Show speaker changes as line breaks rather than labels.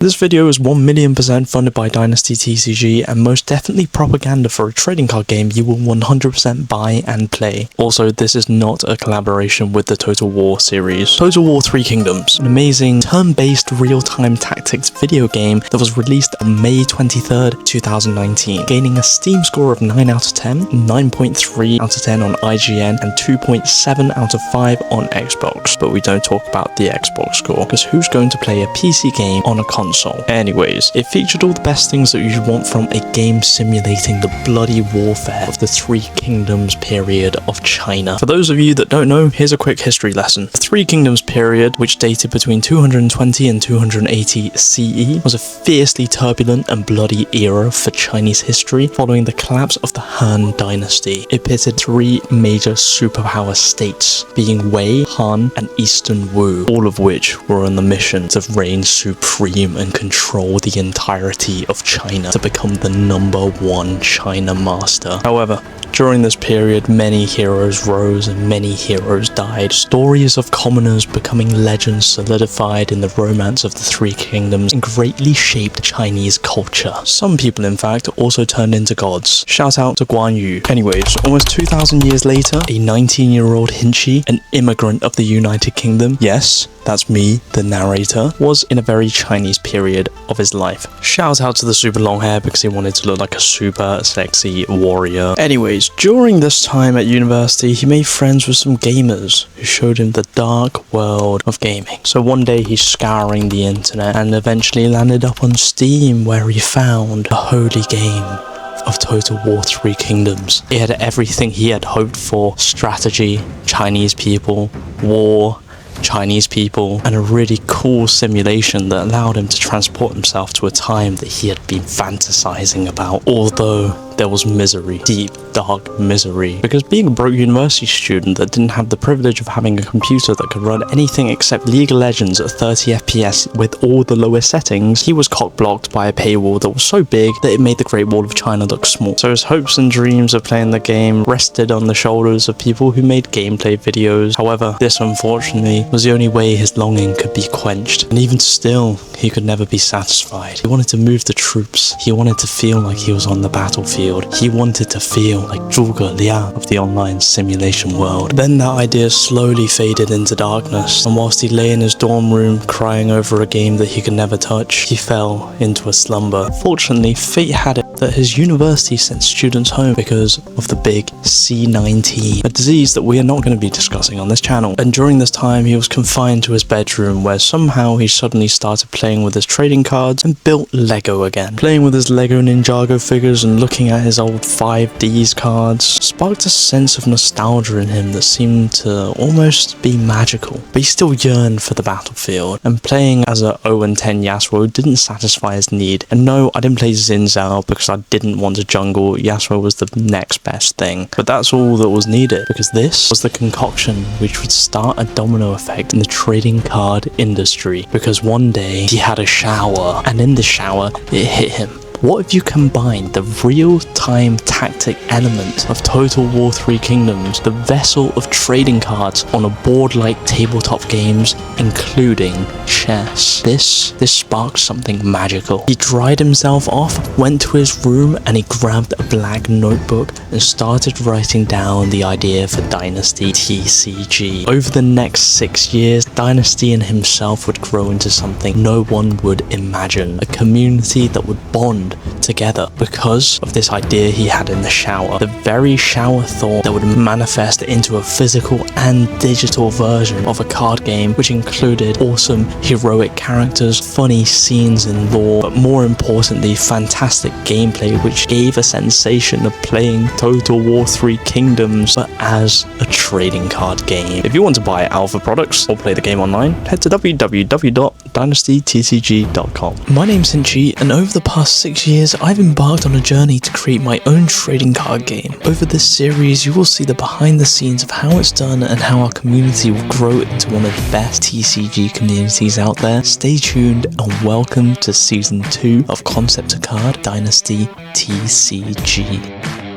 This video is 1,000,000% funded by Dynasty TCG and most definitely propaganda for a trading card game you will 100% buy and play. Also, this is not a collaboration with the Total War series. Total War 3 Kingdoms, an amazing turn-based real-time tactics video game that was released on May 23rd, 2019, gaining a Steam score of 9 out of 10, 9.3 out of 10 on IGN, and 2.7 out of 5 on Xbox. But we don't talk about the Xbox score, because who's going to play a PC game on a console? Anyways, it featured all the best things that you want from a game simulating the bloody warfare of the Three Kingdoms period of China. For those of you that don't know, here's a quick history lesson. The Three Kingdoms period, which dated between 220 and 280 CE, was a fiercely turbulent and bloody era for Chinese history following the collapse of the Han Dynasty. It pitted three major superpower states, being Wei, Han, and Eastern Wu, all of which were on the mission to reign supreme and control the entirety of China to become the #1 China master. However, during this period, many heroes rose and many heroes died. Stories of commoners becoming legends solidified in the romance of the Three Kingdoms and greatly shaped Chinese culture. Some people, in fact, also turned into gods. Shout out to Guan Yu. Anyways, almost 2,000 years later, a 19-year-old Hinchi, an immigrant of the United Kingdom, yes, that's me, the narrator, was in a very Chinese period of his life. Shout out to the super long hair because he wanted to look like a super sexy warrior. Anyways, during this time at university, he made friends with some gamers who showed him the dark world of gaming. So one day he's scouring the internet and eventually landed up on Steam, where he found a holy game of Total War 3 Kingdoms. It had everything he had hoped for: strategy, Chinese people, war, Chinese people, and a really cool simulation that allowed him to transport himself to a time that he had been fantasizing about, although there was misery, deep, dark misery, because being a broke university student that didn't have the privilege of having a computer that could run anything except League of Legends at 30 FPS with all the lowest settings, he was cock-blocked by a paywall that was so big that it made the Great Wall of China look small. So his hopes and dreams of playing the game rested on the shoulders of people who made gameplay videos. However, this unfortunately was the only way his longing could be quenched, and even still, he could never be satisfied. He wanted to move the troops. He wanted to feel like he was on the battlefield. He wanted to feel like Zhuge Liang of the online simulation world. Then that idea slowly faded into darkness, and whilst he lay in his dorm room crying over a game that he could never touch, he fell into a slumber. Fortunately, fate had it that his university sent students home because of the big C19, a disease that we are not going to be discussing on this channel. And during this time, he was confined to his bedroom, where somehow he suddenly started playing with his trading cards and built Lego again. Playing with his Lego Ninjago figures and looking at his old 5Ds cards sparked a sense of nostalgia in him that seemed to almost be magical. But he still yearned for the battlefield, and playing as a 0-10 Yasuo didn't satisfy his need. And no, I didn't play Xin Zhao because I didn't want to jungle. Yasuo was the next best thing. But that's all that was needed, because this was the concoction which would start a domino effect in the trading card industry. Because one day he had a shower, and in the shower it hit him. What if you combine the real-time tactic element of Total War 3 Kingdoms, the vessel of trading cards on a board like tabletop games, including chess? This sparked something magical. He dried himself off, went to his room, and he grabbed a black notebook and started writing down the idea for Dynasty TCG. Over the next 6 years, Dynasty and himself would grow into something no one would imagine. A community that would bond together because of this idea he had in the shower. The very shower thought that would manifest into a physical and digital version of a card game, which included awesome heroic characters, funny scenes and lore, but more importantly, fantastic gameplay, which gave a sensation of playing Total War 3 Kingdoms, but as a trading card game. If you want to buy alpha products or play the game online, head to www.dynastytcg.com. My name's Hinchi, and over the past 6 years, I've embarked on a journey to create my own trading card game. Over this series, you will see the behind the scenes of how it's done and how our community will grow into one of the best TCG communities out there. Stay tuned and welcome to Season 2 of Concept to Card Dynasty TCG.